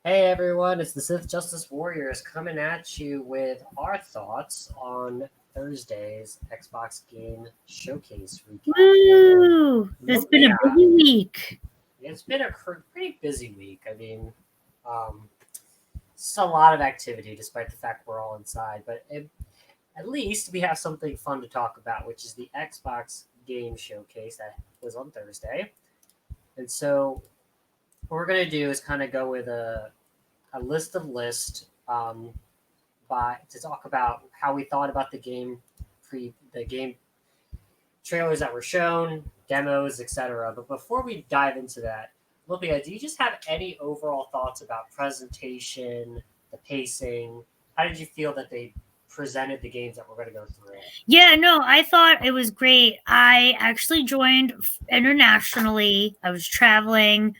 Hey everyone, it's the Sith Justice Warriors coming at you with our thoughts on Thursday's Xbox Game Showcase recap. And Woo! It's been a Lumpia, busy week. it's been a pretty busy week. Um, it's a lot of activity despite the fact we're all inside, but at least we have something fun to talk about, which is the Xbox Game Showcase that was on Thursday. And so, what we're going to do is kind of go with a list by to talk about how we thought about the game trailers that were shown, demos, etc. But before we dive into that, Lupia, do you just have any overall thoughts about presentation, the pacing? How did you feel that they presented the games that we're going to go through? Yeah, no, I thought it was great. I actually joined internationally. I was traveling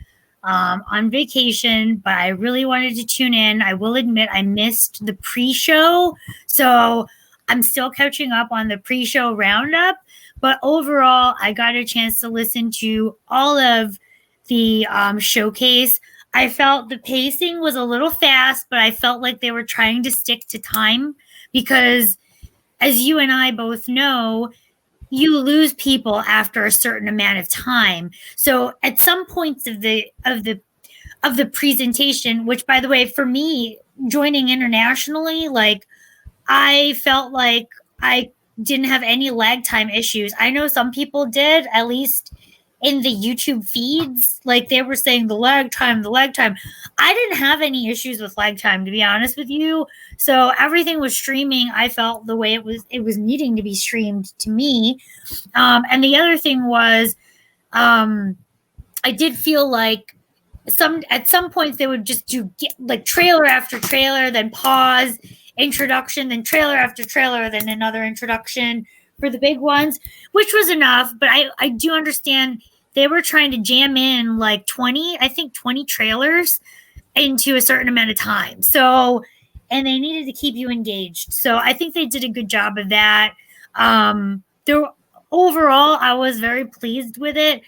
on vacation, but I really wanted to tune in. I will admit I missed the pre show. So I'm still catching up on the pre show roundup. But overall, I got a chance to listen to all of the showcase. I felt the pacing was a little fast, but I felt like they were trying to stick to time because, as you and I both know, you lose people after a certain amount of time. So at some points of the presentation, which by the way, for me, joining internationally, like I felt like I didn't have any lag time issues. I know some people did, at least in the YouTube feeds. Like they were saying the lag time, the lag time. I didn't have any issues with lag time, to be honest with you. So everything was streaming. I felt the way it was needing to be streamed to me. And the other thing was, um, I did feel like at some points they would just do like trailer after trailer, then pause, introduction, then trailer after trailer, then another introduction for the big ones, which was enough. But I do understand they were trying to jam in like 20, I think 20 trailers into a certain amount of time. So, and they needed to keep you engaged. So I think they did a good job of that. There overall, I was very pleased with it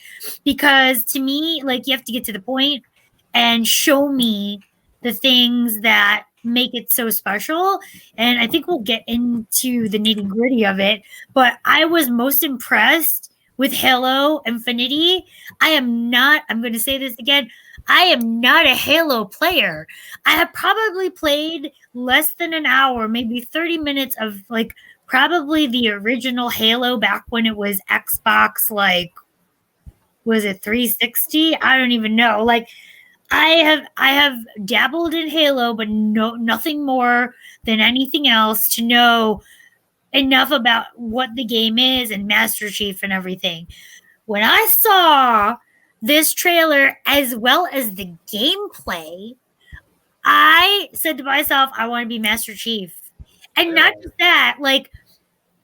because to me, like you have to get to the point and show me the things that make it so special. And I think we'll get into the nitty gritty of it. But I was most impressed with Halo Infinity. I'm going to say this again, I am not a Halo player. I have probably played less than an hour, maybe 30 minutes of like probably the original Halo back when it was Xbox, like, was it 360? I don't even know. Like I have dabbled in Halo, but nothing more than anything else to know enough about what the game is and Master Chief and everything. When I saw this trailer as well as the gameplay, I said to myself, I want to be Master Chief. And not Really? just that, like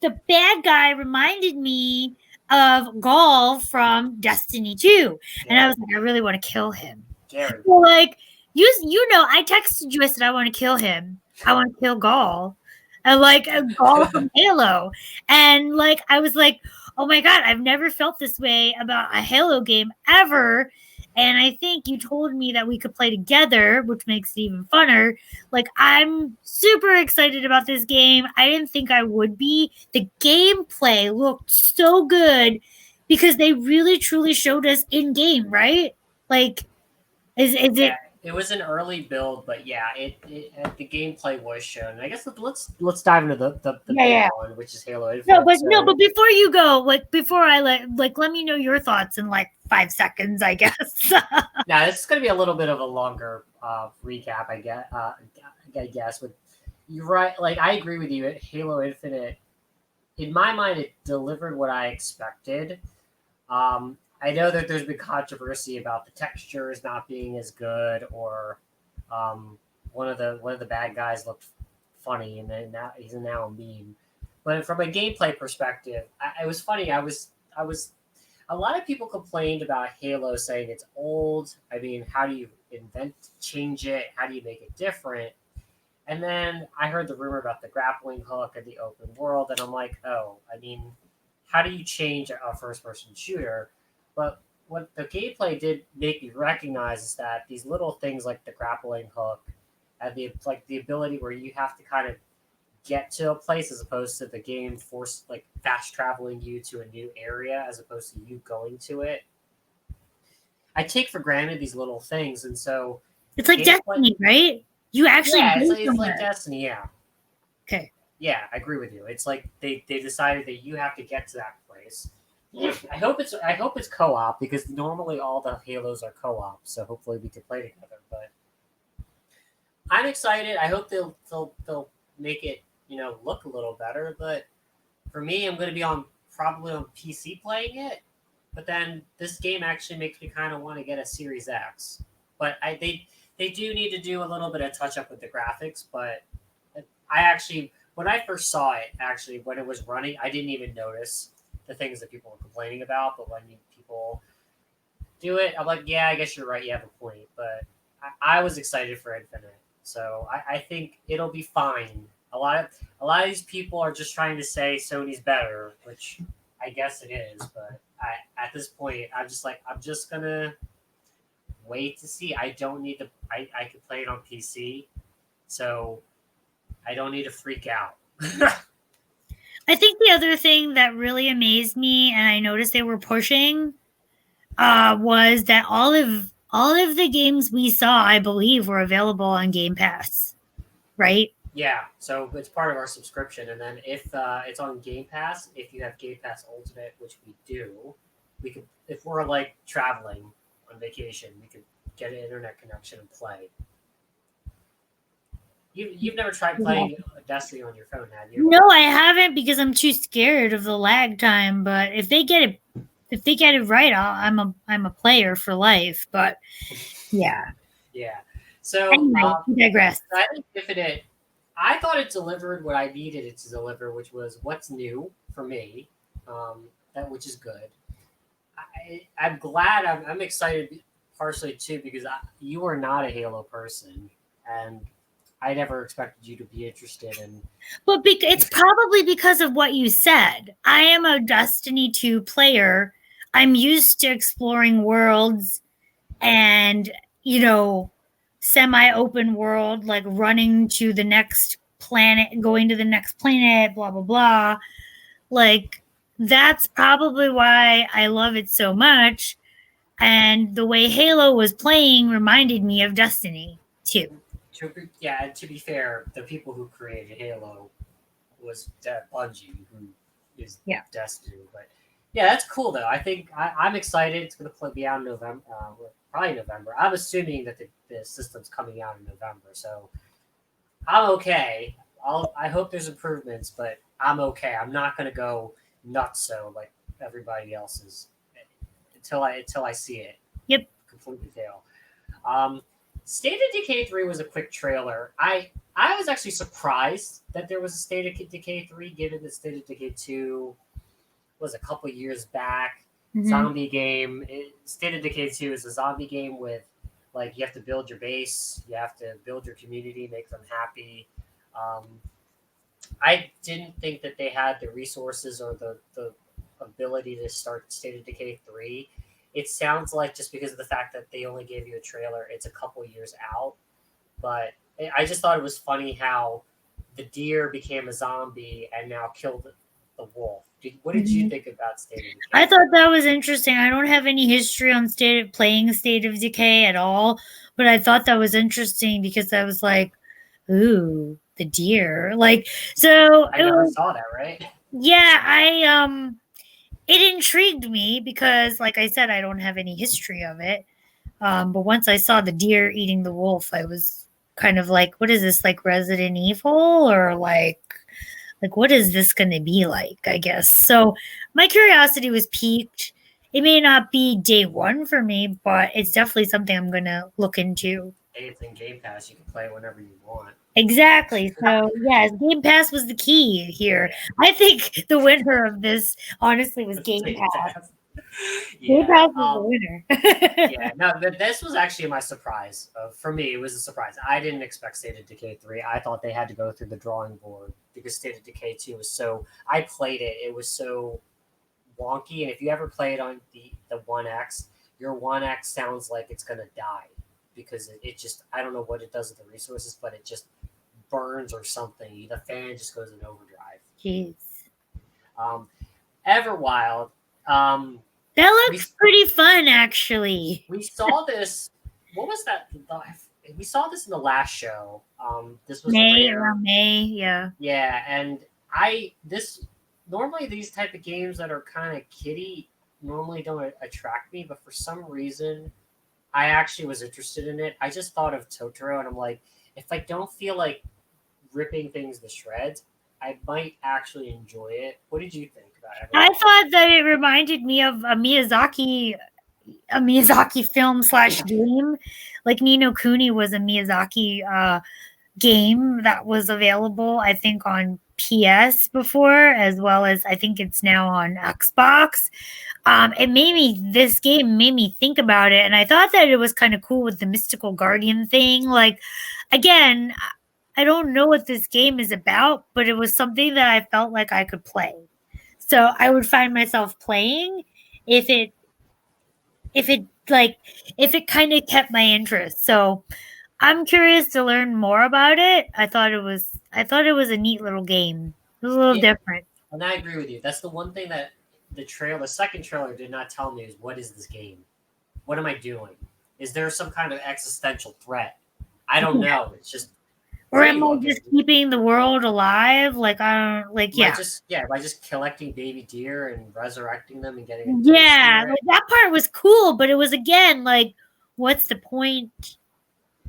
the bad guy reminded me of Gaul from Destiny 2. And I Gary. was like, I really want to kill him. Gary. Well, like you know, I texted you. I said I want to kill him. I want to kill Gaul, and like a Gaul from Halo, and like I was like, oh my god, I've never felt this way about a Halo game ever. And I think you told me that we could play together, which makes it even funner. Like I'm super excited about this game. I didn't think I would be. The gameplay looked so good because they really truly showed us in game, right? Like is Yeah, it? it was an early build, but yeah, the gameplay was shown. I guess let's dive into the Yeah, big yeah. one, which is Halo No, Infinite. but no, So but before you go, like before I let me know your thoughts in like 5 seconds, I guess. now this is going to be a little bit of a longer recap, I guess. But you're right. Like I agree with you. Halo Infinite, in my mind, it delivered what I expected. I know that there's been controversy about the textures not being as good, or um, one of the bad guys looked funny, and then now he's now a meme. But from a gameplay perspective, it was funny. I was a lot of people complained about Halo, saying it's old. I mean, how do you change it? How do you make it different? And then I heard the rumor about the grappling hook and the open world, and I'm like, oh, I mean, how do you change a first person shooter? But what the gameplay did make me recognize is that these little things like the grappling hook and the ability where you have to kind of get to a place as opposed to the game force like fast traveling you to a new area as opposed to you going to it. I take for granted these little things, and so It's the like gameplay. Destiny, right? You actually Yeah, go it's like somewhere. Destiny. Yeah, Okay. yeah, I agree with you. It's like they decided that you have to get to that place. I hope it's co-op because normally all the Halos are co-op, so hopefully we can play together. But I'm excited. I hope they'll make it look a little better. But for me, I'm going to be on probably on PC playing it. But then this game actually makes me kind of want to get a Series X. But they do need to do a little bit of touch up with the graphics. But I actually when I first saw it, actually when it was running, I didn't even notice the things that people were complaining about. But when people do it, I'm like, yeah, I guess you're right. You have a point. But I was excited for Infinite, so I think it'll be fine. A lot of these people are just trying to say Sony's better, which I guess it is. But at this point, I'm just gonna wait to see. I don't need to. I can play it on PC, so I don't need to freak out. I think the other thing that really amazed me, and I noticed they were pushing, was that all of the games we saw, I believe, were available on Game Pass, right? Yeah, so it's part of our subscription, and then if it's on Game Pass, if you have Game Pass Ultimate, which we do, we could if we're like traveling on vacation, we could get an internet connection and play. You've never tried Yeah. playing Destiny on your phone, have you? No, I haven't because I'm too scared of the lag time. But if they get it right, I'm a player for life. But yeah. Yeah. So Anyway, we digress. I think Infinite, I thought it delivered what I needed it to deliver, which was what's new for me, that which is good. I'm glad. I'm excited partially too because you are not a Halo person, and I never expected you to be interested in. But it's probably because of what you said. I am a Destiny 2 player. I'm used to exploring worlds and, you know, semi open world, like running to the next planet, going to the next planet, blah, blah, blah. Like, that's probably why I love it so much. And the way Halo was playing reminded me of Destiny too. To be fair, the people who created Halo was Bungie, who is Yeah. Destiny. But yeah, that's cool though. I think I'm excited. It's going to be out in November, probably November. I'm assuming that the system's coming out in November, so I'm okay. I hope there's improvements, but I'm okay. I'm not going to go nuts so like everybody else is until I see it Yep. completely fail. Um, State of Decay 3 was a quick trailer. I was actually surprised that there was a State of Decay 3, given that State of Decay 2 was a couple years back. Mhm. Zombie game. State of Decay 2 is a zombie game with, like, you have to build your base, you have to build your community, make them happy. Um, I didn't think that they had the resources or the ability to start State of Decay 3. It sounds like just because of the fact that they only gave you a trailer, it's a couple years out. But I just thought it was funny how the deer became a zombie and now killed the wolf. What did you Mhm. think about State of I Decay? thought that was interesting. I don't have any history on playing State of Decay at all, but I thought that was interesting because I was like, "Ooh, the deer!" Like, so I it never was, saw that, right? yeah. It intrigued me because, like I said, I don't have any history of it. But once I saw the deer eating the wolf, I was kind of like, "What is this, like Resident Evil, or like what is this going to be like?" I guess so. My curiosity was piqued. It may not be day one for me, but it's definitely something I'm going to look into. Hey, it's in Game Pass. You can play it whenever you want. Exactly. So yes, Game Pass was the key here. Yeah, I think the winner of this honestly was Game Game Pass. Pass. Game Yeah. Pass was the winner. Yeah, no, this was actually my surprise. For me, it was a surprise. I didn't expect State of Decay 3. I thought they had to go through the drawing board because State of Decay 2 was so. I played it, it was so wonky. And if you ever played on the One X, your 1X sounds like it's gonna die because it just I don't know what it does with the resources, but it just burns or something. The fan just goes in overdrive. Jeez. Um, Everwild. Um, That we looks pretty fun, actually. we saw this. What was that? We saw this in the last show. This was rare. Around May, yeah. Yeah, and I this normally these type of games that are kind of kiddie normally don't attract me, but for some reason I actually was interested in it. I just thought of Totoro, and I'm like, if I don't feel like ripping things to shreds, I might actually enjoy it. What did you think about I Everwild? thought that it reminded me of a Miyazaki film slash game. Like Ni no Kuni was a Miyazaki game that was available, I think, on PS before, as well as I think it's now on Xbox. This game made me think about it, and I thought that it was kind of cool with the mystical guardian thing. Like, again, I don't know what this game is about, but it was something that I felt like I could play. So I would find myself playing if it if it like if it kind of kept my interest. So I'm curious to learn more about it. I thought it was a neat little game. It was a little Yeah, different. and I agree with you. That's the one thing that the second trailer did not tell me is what is this game? What am I doing? Is there some kind of existential threat? I don't know. It's just Or pretty am I looking. just keeping the world alive? Like I don't like yeah. By just collecting baby deer and resurrecting them and getting a deer Yeah, spirit? like that part was cool, but it was again like what's the point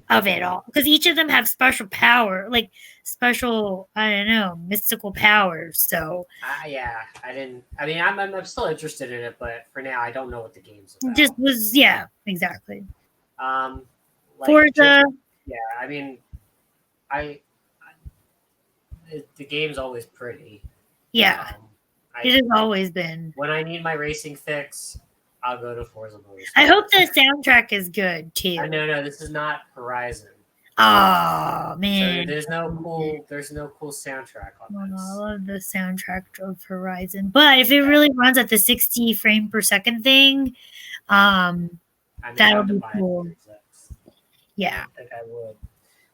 of it all? Because each of them have special power, like special, I don't know, mystical powers. So Yeah, I didn't. I mean, I'm still interested in it, but for now, I don't know what the game's it just about. was yeah, exactly. Um, like just Forza, yeah, I mean, the game's always pretty. yeah, Um, it I has always been. when I need my racing fix, I'll go to Forza I hope Motorsport. the soundtrack is good I too. no, this is not Horizon, Oh so man, there's no cool soundtrack on oh, I this. love the soundtrack of Horizon. But if it Yeah, really runs at the 60 frame per second thing, um, I may that'll have to be buy a cool. Series X. I Yeah. don't think I would.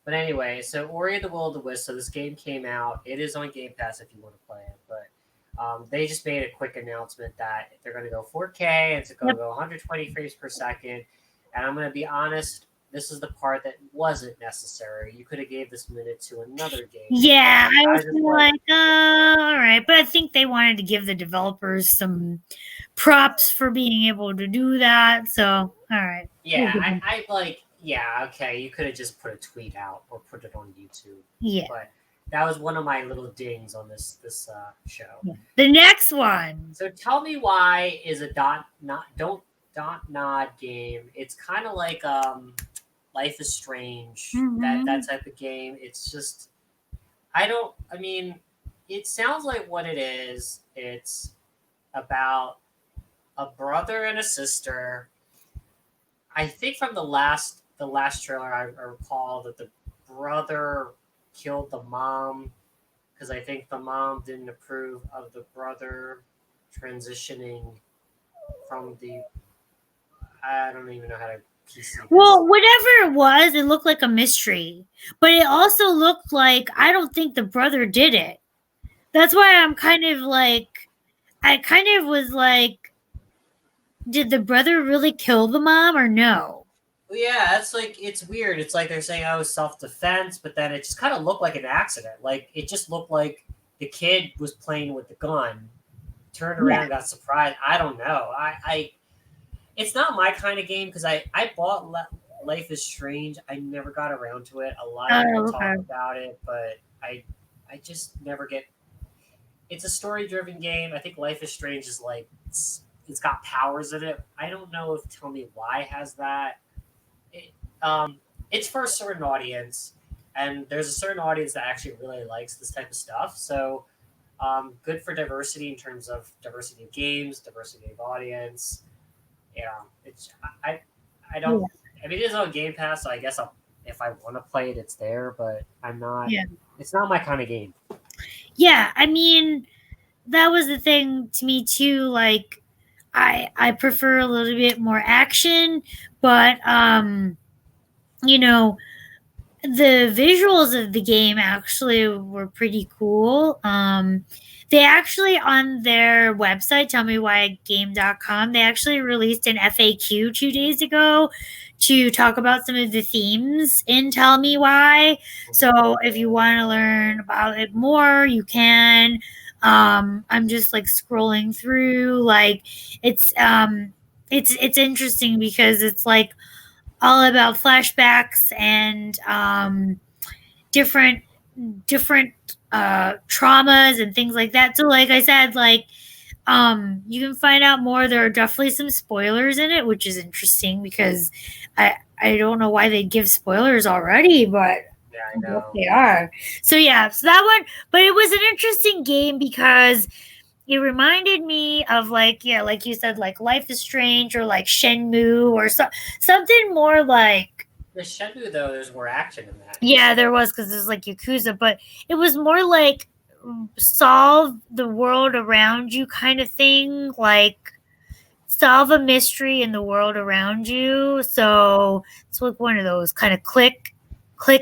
But anyway, so Ori and the Will of the Wisp. So this game came out. It is on Game Pass if you want to play it. But they just made a quick announcement that they're going to go 4K and it's going to Yep. go 120 frames per second. And I'm going to be honest, this is the part that wasn't necessary. You could have gave this minute to another game. Yeah, And I I was just like, all right. But I think they wanted to give the developers some props for being able to do that. So, all right. We'll yeah, give them. yeah, okay, you could have just put a tweet out or put it on YouTube. Yeah. But that was one of my little dings on this show. Yeah. The next one. So tell me why is a dot nod game? It's kind of like Life is Strange, that Mm-hmm. type of game. It's just I don't. I mean, it sounds like what it is. It's about a brother and a sister. I think from the last trailer, I recall that the brother killed the mom because I think the mom didn't approve of the brother transitioning from the. I don't even know how to PC this. Well, whatever it was, it looked like a mystery. But it also looked like I don't think the brother did it. That's why I'm kind of like, I kind of was like, did the brother really kill the mom or no? Well, yeah, that's like it's weird. It's like they're saying, "Oh, self defense," but then it just kind of looked like an accident. Like it just looked like the kid was playing with the gun, turned Yeah. around, got surprised. I don't know. It's not my kind of game because I bought Life is Strange. I never got around to it. A lot of people Oh, talk okay. about it, but I just never get. It's a story driven game. I think Life is Strange is like it's got powers in it. I don't know if Tell Me Why has that. It, it's for a certain audience, and there's a certain audience that actually really likes this type of stuff. So good for diversity in terms of diversity of games, diversity of audience. Yeah, I don't. Yeah. I mean, it is on Game Pass, so I guess if I want to play it, it's there. But I'm not. Yeah. It's not my kind of game. Yeah. I mean, that was the thing to me too. Like, I prefer a little bit more action, but you know, the visuals of the game actually were pretty cool. They actually on their website, tellmewhygame.com, they actually released an FAQ 2 days ago to talk about some of the themes in Tell Me Why. So if you want to learn about it more, you can. I'm just like scrolling through, like it's interesting because it's like all about flashbacks and different different traumas and things like that. So like I said, like you can find out more. There are definitely some spoilers in it, which is interesting because I don't know why they give spoilers already, but Yeah, I know. they are. So yeah, so that one, but it was an interesting game because it reminded me of like, yeah, like you said, like Life is Strange or like Shenmue or something more like, The Shenmue though, there's more action in that. yeah, there was because there's like Yakuza, but it was more like solve the world around you kind of thing, like solve a mystery in the world around you. So it's like one of those kind of click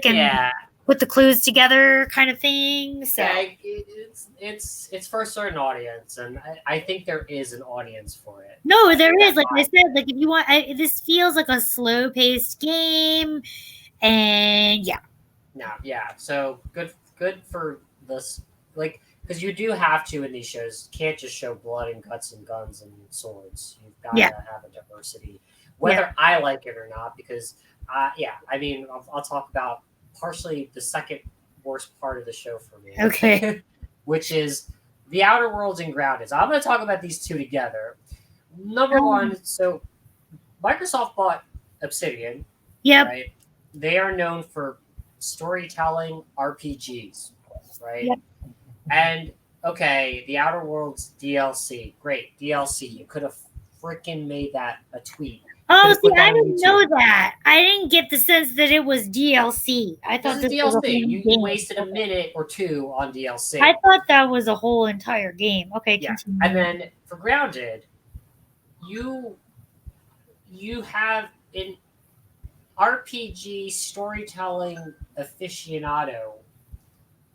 and Yeah, put the clues together kind of thing. So yeah, it's for a certain audience, and I think there is an audience for it. no, I there think is, that like I said, like if you want, this feels like a slow paced game, and yeah, no, yeah. So good for this, like, because you do have to in these shows. You can't just show blood and guts and guns and swords. You've got yeah, to have a diversity, yeah. whether I like it or not. Because, yeah, I mean, I'll talk about partially the second worst part of the show for Okay. me, which is the Outer Worlds and Grounded. So I'm going to talk about these two together. Number Um, one, so Microsoft bought Obsidian, yep, right? They are known for storytelling RPGs, right? yep. And okay, the Outer Worlds DLC, great DLC. You could have freaking made that a tweet. You could Oh, have see, put that I on didn't YouTube. know that. I didn't get the sense that it was DLC. I This thought is this was a DLC. whole You game. wasted a minute or two on I DLC. thought that was a whole entire game. Okay, Yeah, and continue. then for Grounded, you you have an RPG storytelling aficionado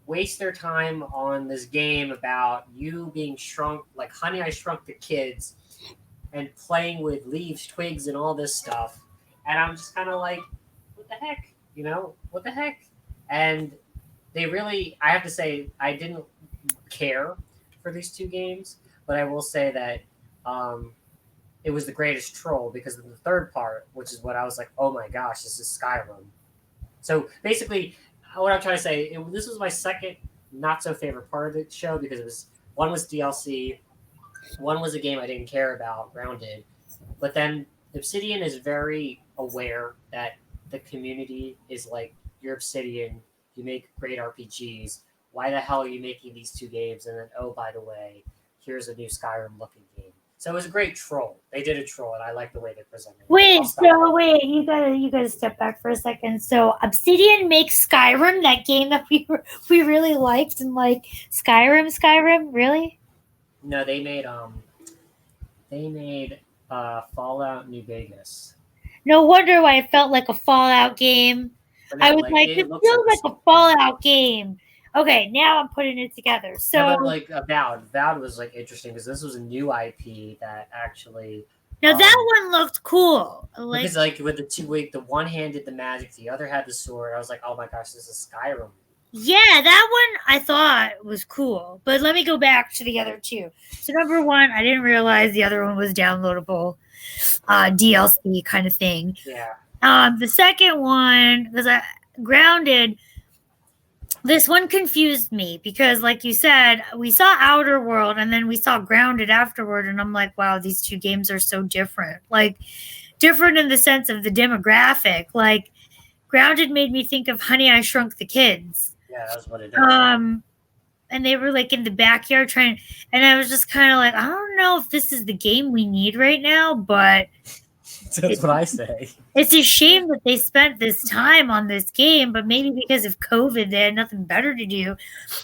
waste their time on this game about you being shrunk, like Honey, I Shrunk the Kids, and playing with leaves, twigs, and all this stuff. And I'm just kind of like, what the heck? You know, what the heck? And they really, I have to say, I didn't care for these two games, but I will say that um, it was the greatest troll because of the third part, which is what I was like, oh my gosh, this is Skyrim. So basically, what I'm trying to say, this was my second not so favorite part of the show because it was one was DLC, one was a game I didn't care about, Grounded, but then Obsidian is very aware that the community is like, you're Obsidian, you make great RPGs. Why the hell are you making these two games? And then, oh, by the way, here's a new Skyrim looking game. So it was a great troll. They did a troll, and I like the way they presented it. I'll Wait, stop. so wait, you gotta step back for a second. So Obsidian makes Skyrim, that game that we really liked, and like Skyrim, really? No, they made Fallout New Vegas. No wonder why it felt like a Fallout game. But I no, was like like, this it looks like feels the like same a thing. Fallout game. Okay, now I'm putting it together. Yeah, So but like Avowed. Avowed was like interesting because this was a new IP that actually now that one looked cool. Like, because like with the two week the one hand did the magic, the other had the sword. I was like, oh my gosh, this is Skyrim. yeah, that one I thought was cool. But let me go back to the other two. So number one, I didn't realize the other one was downloadable DLC kind of thing. Yeah. The second one, because I grounded, this one confused me because, like you said, we saw Outer World and then we saw Grounded afterward, and I'm like, wow, these two games are so different. Like, different in the sense of the demographic. Like, Grounded made me think of Honey, I Shrunk the Kids. Yeah, that's what it did. And they were like in the backyard trying, and I was just kind of like, I don't know if this is the game we need right now, but That's what I say. it's a shame that they spent this time on this game, but maybe because of COVID, they had nothing better to do.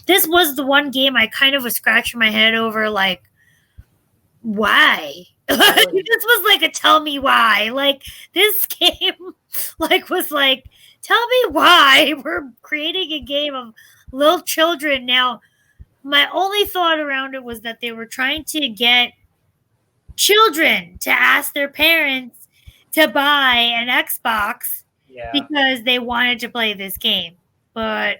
This was the one game I kind of was scratching my head over, like, why? This was like a tell me why. Like this game was like tell me why we're creating a game of little children. Now, my only thought around it was that they were trying to get children to ask their parents to buy an Xbox Yeah, because they wanted to play this game. But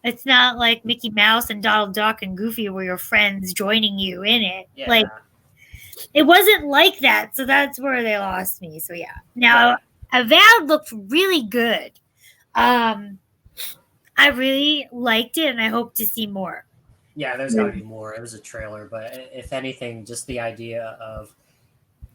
it's not like Mickey Mouse and Donald Duck and Goofy were your friends joining you in it. Like yeah, it wasn't like that, so that's where they lost me. So yeah. Now right. Avowed looked really good. Um, I really liked it, and I hope to see more. Yeah, there's got to be more. It was a trailer, but if anything, just the idea of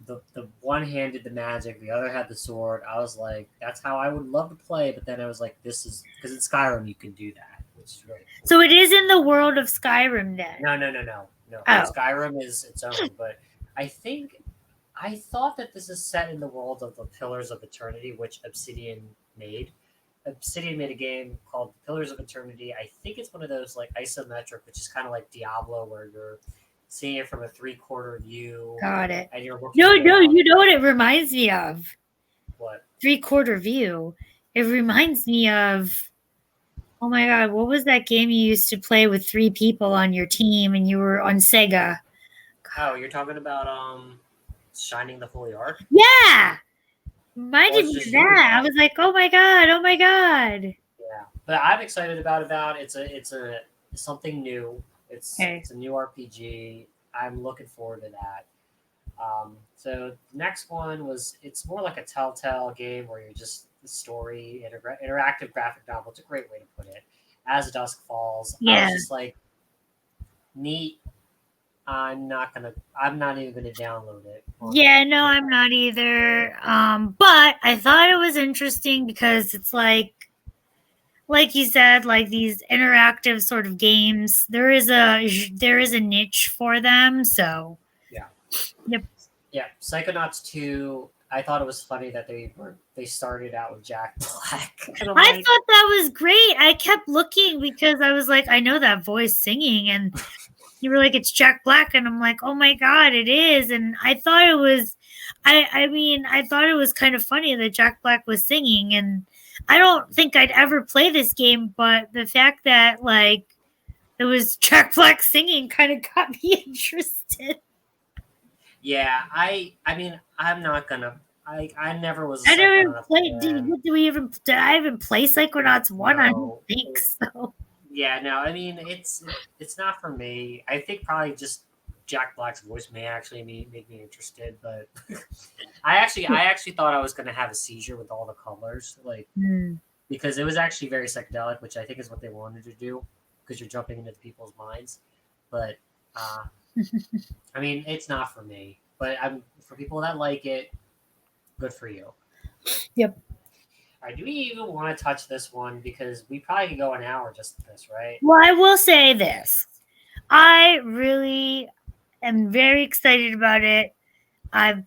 the one handed the magic, the other had the sword. I was like, that's how I would love to play. But then I was like, this is because in Skyrim you can do that, which is really cool. So it is in the world of Skyrim then. No. Oh. Skyrim is its own, but I thought that this is set in the world of the Pillars of Eternity, which Obsidian made. Obsidian made a game called Pillars of Eternity. I think it's one of those like isometric, which is kind of like Diablo, where you're seeing it from a 3/4 view. Got it. And you're looking No, around. you know what it reminds me of? What? 3/4 view. It reminds me of, oh my god, what was that game you used to play with 3 people on your team and you were on Sega? Oh, you're talking about Shining the Holy Ark? Yeah. Reminded it's me just of you. that. I was like, oh my god. Yeah, but I'm excited about. It's something new. Okay. It's a new RPG. I'm looking forward to that. So the next one it's more like a telltale game where you're just the story, interactive graphic novel. It's a great way to put it. As Dusk Falls, I Yeah. was just like, neat. I'm not even gonna download it. Yeah, no, I'm not either. But I thought it was interesting because it's like you said, like these interactive sort of games. There is a niche for them. So Yeah. Yep. Yeah, Psychonauts 2. I thought it was funny that they started out with Jack Black. And I thought that was great. I kept looking because I was like, I know that voice singing, and you were like, it's Jack Black, and I'm like, oh my god, it is. And I thought it was, I thought it was kind of funny that Jack Black was singing, and I don't think I'd ever play this game, but the fact that like it was Jack Black singing kind of got me interested. Yeah, I'm not gonna. I never was. I never Psychonauts played. fan. Did I even play Psychonauts 1? No. I don't think so. Yeah, no. I mean, it's not for me. I think probably just Jack Black's voice may actually make me interested, but I actually thought I was gonna have a seizure with all the colors, like because it was actually very psychedelic, which I think is what they wanted to do, because you're jumping into people's minds. But I mean, it's not for me. But for people that like it, good for you. Yep. All right, do we even want to touch this one? Because we probably could go an hour just with this, right? Well, I will say this. I really am very excited about it. I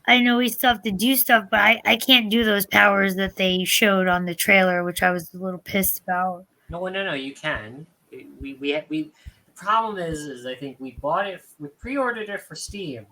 know we still have to do stuff, but I can't do those powers that they showed on the trailer, which I was a little pissed about. No, you can. We the problem is I think we pre-ordered it for Steam.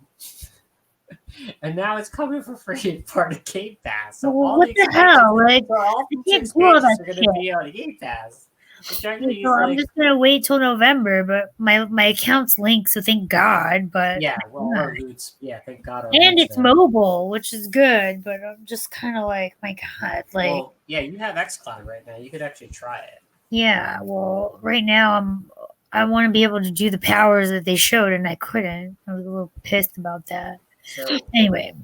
And now it's coming for free as part of Game Pass. So well, what the hell? Like, all I these can't do all that expansions are going to be on Game Pass. So I'm just gonna wait till November, but my account's linked, so thank God. But yeah, well, our roots, thank God. And it's mobile, which is good, but I'm just kind of like, my God, like. Well, yeah, you have xCloud right now. You could actually try it. Yeah, well, right now I want to be able to do the powers that they showed, and I couldn't. I was a little pissed about that. So anyway,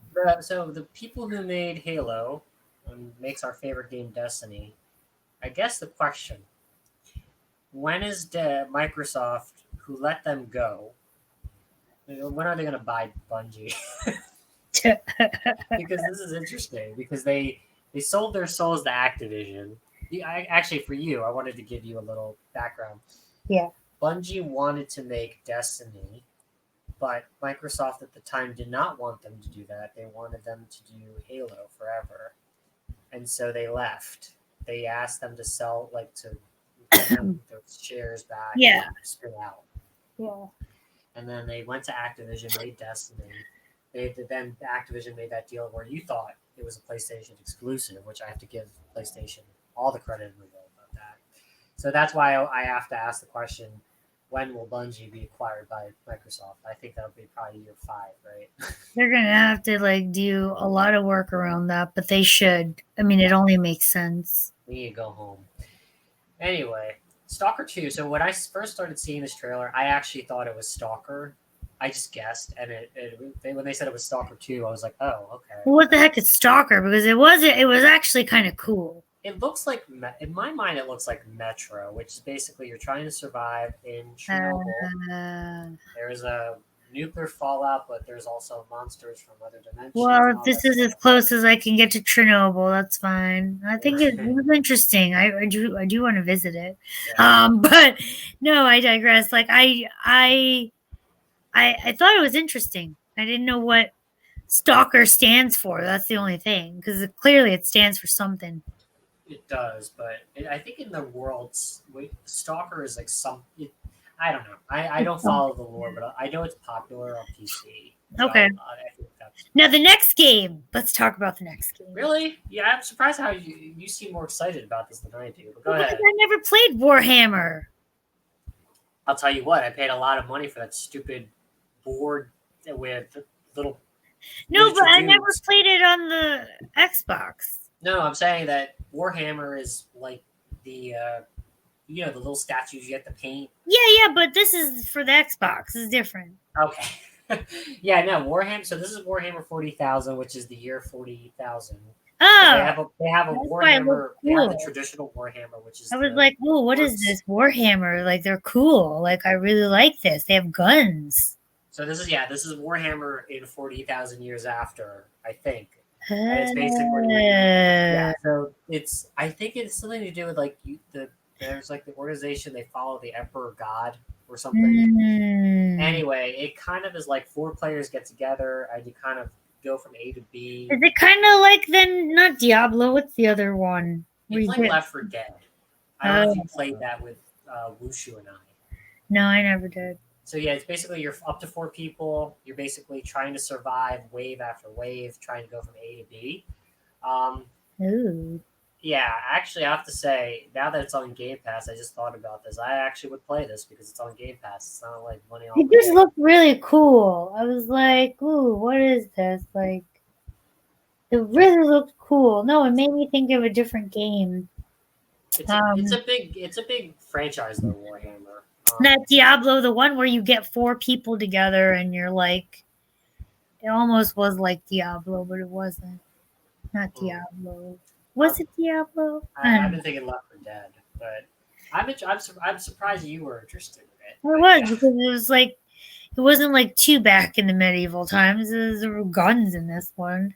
so the people who made Halo makes our favorite game, Destiny. I guess the question: when is Microsoft, who let them go, when are they going to buy Bungie? Because this is interesting. Because they sold their souls to Activision. Actually, for you, I wanted to give you a little background. Yeah. Bungie wanted to make Destiny, but Microsoft at the time did not want them to do that. They wanted them to do Halo forever. And so they left. They asked them to sell, like, to get them those shares back. Yeah. And spin out. Yeah. and then they went to Activision, made Destiny. Then Activision made that deal where you thought it was a PlayStation exclusive, which I have to give PlayStation all the credit in the world about that. So that's why I have to ask the question: when will Bungie be acquired by Microsoft? I think that'll be probably year 5, right? They're gonna have to like do a lot of work around that, but they should. I mean, it only makes sense. We need to go home. Anyway, Stalker 2. So when I first started seeing this trailer, I actually thought it was Stalker. I just guessed, and when they said it was Stalker 2, I was like, oh, okay. Well, what the heck is Stalker? Because it wasn't. It was actually kind of cool. It looks like, in my mind, it looks like Metro, which is basically you're trying to survive in Chernobyl. There's a nuclear fallout, but there's also monsters from other dimensions. Well, if this is as close as I can get to Chernobyl, that's fine. I think it was interesting. I do want to visit it. Yeah. But no, I digress. Like I thought it was interesting. I didn't know what Stalker stands for. That's the only thing, because clearly it stands for something. It does, but I think in the world, Stalker is like some. I don't know. I don't follow the lore, but I know it's popular on PC. So okay. I think that's... Now the next game. Let's talk about the next game. Really? Yeah, I'm surprised how you seem more excited about this than I do. But go ahead. I never played Warhammer. I'll tell you what. I paid a lot of money for that stupid board with little. No, but I never played it on the Xbox. No, I'm saying that Warhammer is like the the little statues you have to paint. Yeah, but this is for the Xbox. This is different. Okay. Yeah, no, Warhammer. So this is Warhammer 40,000, which is the year 40,000. Oh, they have a Warhammer. Cool. They have the traditional Warhammer, which is. I was like, "Whoa, what is this Warhammer? Like, they're cool. Like, I really like this. They have guns." So this is Warhammer in 40,000 years after, I think. And it's basically So I think it's something to do with like there's like the organization, they follow the Emperor God or something. Anyway, it kind of is like 4 players get together and you kind of go from A to B. Is it kind of like then not Diablo? What's the other one? It's like Left 4 Dead. I don't know if you played that with Wushu and I. No, I never did. So yeah, it's basically you're up to 4 people. You're basically trying to survive wave after wave, trying to go from A to B. Ooh. Yeah, actually, I have to say, now that it's on Game Pass, I just thought about this. I actually would play this because it's on Game Pass. It's not like money off. It just looked really cool. I was like, ooh, what is this? Like, it really looked cool. No, it made me think of a different game. It's a big franchise though, Warhammer. Not Diablo, the one where you get 4 people together and you're like, it almost was like Diablo, but it wasn't. Not Diablo. Was it Diablo? I've been thinking Left 4 Dead, but I'm surprised you were interested in it. It was because it was like it wasn't like too back in the medieval times. There were guns in this one.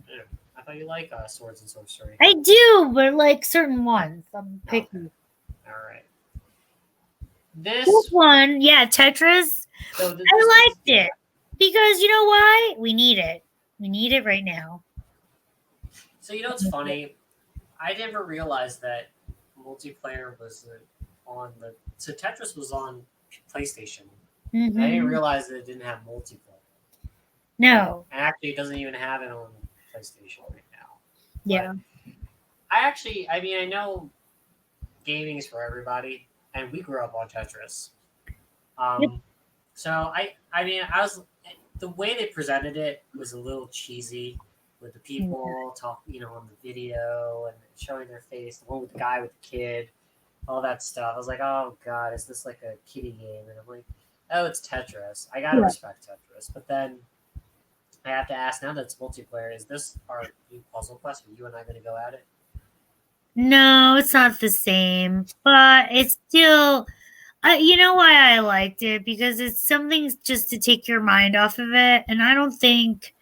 Yeah. I thought you like swords and sorcery. I do, but like certain ones. I'm picky. Okay. All right. This one, yeah, Tetris. So I liked it because you know why? We need it. We need it right now. So it's funny. I never realized that multiplayer was on the. So Tetris was on PlayStation. Mm-hmm. I didn't realize that it didn't have multiplayer. No. And actually, it doesn't even have it on PlayStation right now. Yeah. But I know gaming is for everybody, and we grew up on Tetris. So the way they presented it was a little cheesy. With the people talking, on the video and showing their face, the one with the guy with the kid, all that stuff. I was like, oh god, is this like a kiddie game? And I'm like, oh, it's Tetris. I gotta respect Tetris. But then I have to ask, now that it's multiplayer, is this our new Puzzle Quest? Are you and I going to go at it? No, it's not the same, but it's still. You know why I liked it? Because it's something just to take your mind off of it, and I don't think.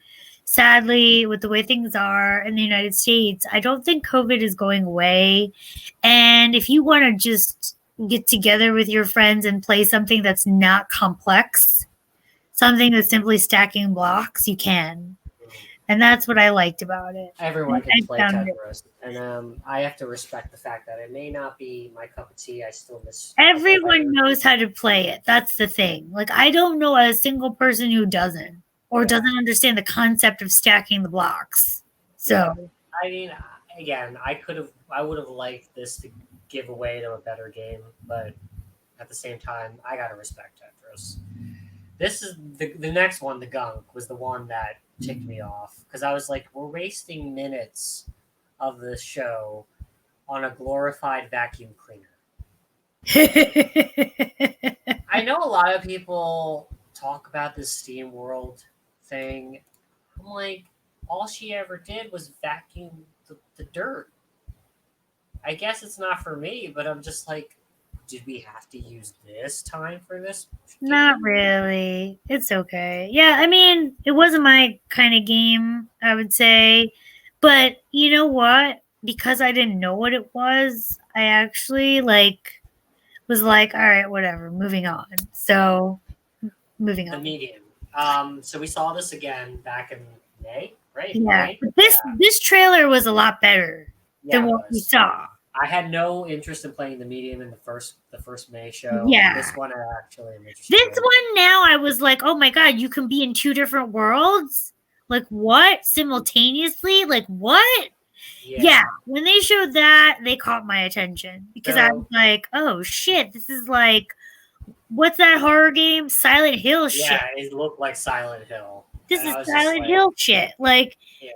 Sadly, with the way things are in the United States, I don't think COVID is going away. And if you want to just get together with your friends and play something that's not complex, something that's simply stacking blocks, you can. And that's what I liked about it. Everyone can I play found it. Tetris, and I have to respect the fact that it may not be my cup of tea. I still miss like if I Everyone were, knows how to play it. That's the thing. Like, I don't know a single person who doesn't or yeah, doesn't understand the concept of stacking the blocks. yeah. So, I mean, again, I would have liked this to give away to a better game, but at the same time, I gotta respect Tetris. This is the next one, the gunk, was the one that ticked me off because I was like, we're wasting minutes of the show on a glorified vacuum cleaner. I know a lot of people talk about this Steam World thing. I'm like, all she ever did was vacuum the dirt. I guess it's not for me, but I'm just like, did we have to use this time for this not game? really. It's okay. Yeah, I mean, it wasn't my kind of game, I would say. But you know what? Because I didn't know what it was, I actually was like, all right, whatever, moving on. So, moving The on. medium. So we saw this again back in May, right? Yeah, May? but Yeah, this trailer was a lot better than yeah, it what we was. saw. I had no interest in playing the medium in the first May show. Yeah. This one I actually am interested This in. one now I was like, "Oh my god, you can be in two different worlds?" Like what? Simultaneously? Like what? Yeah. Yeah, when they showed that, they caught my attention because I was So like, "Oh shit, this is like what's that horror game? Silent Hill shit. yeah, it looked like Silent Hill, This and is I was just Silent like, Hill shit." Like yeah,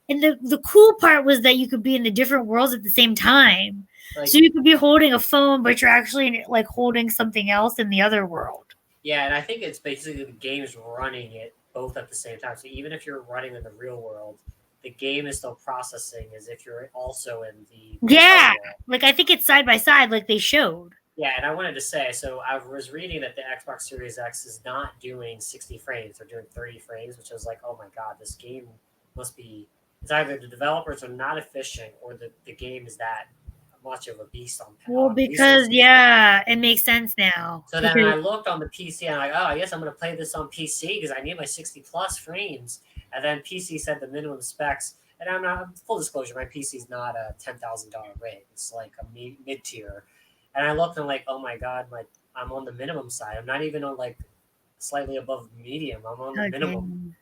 and the cool part was that you could be in the different worlds at the same time. So like you could be holding a phone, but you're actually like holding something else in the other world. yeah, and I think it's basically the game's running it both at the same time. So even if you're running in the real world, the game is still processing as if you're also in the Yeah. other world. Like I think it's side by side like they showed. Yeah, and I wanted to say, so I was reading that the Xbox Series X is not doing 60 frames; they're doing 30 frames, which is like, oh my god, this game must be. It's either the developers are not efficient, or the game is that much of a beast Well, on because resources. yeah, it makes sense now. So then Because I looked on the PC and I'm like, oh, I guess I'm going to play this on PC because I need my 60 plus frames. And then PC said the minimum specs. And I'm not, full disclosure, my PC is not a $10,000 rig. It's like a mid tier. And I looked and like, oh my God, I'm on the minimum side. I'm not even on like slightly above medium. I'm on the okay. minimum.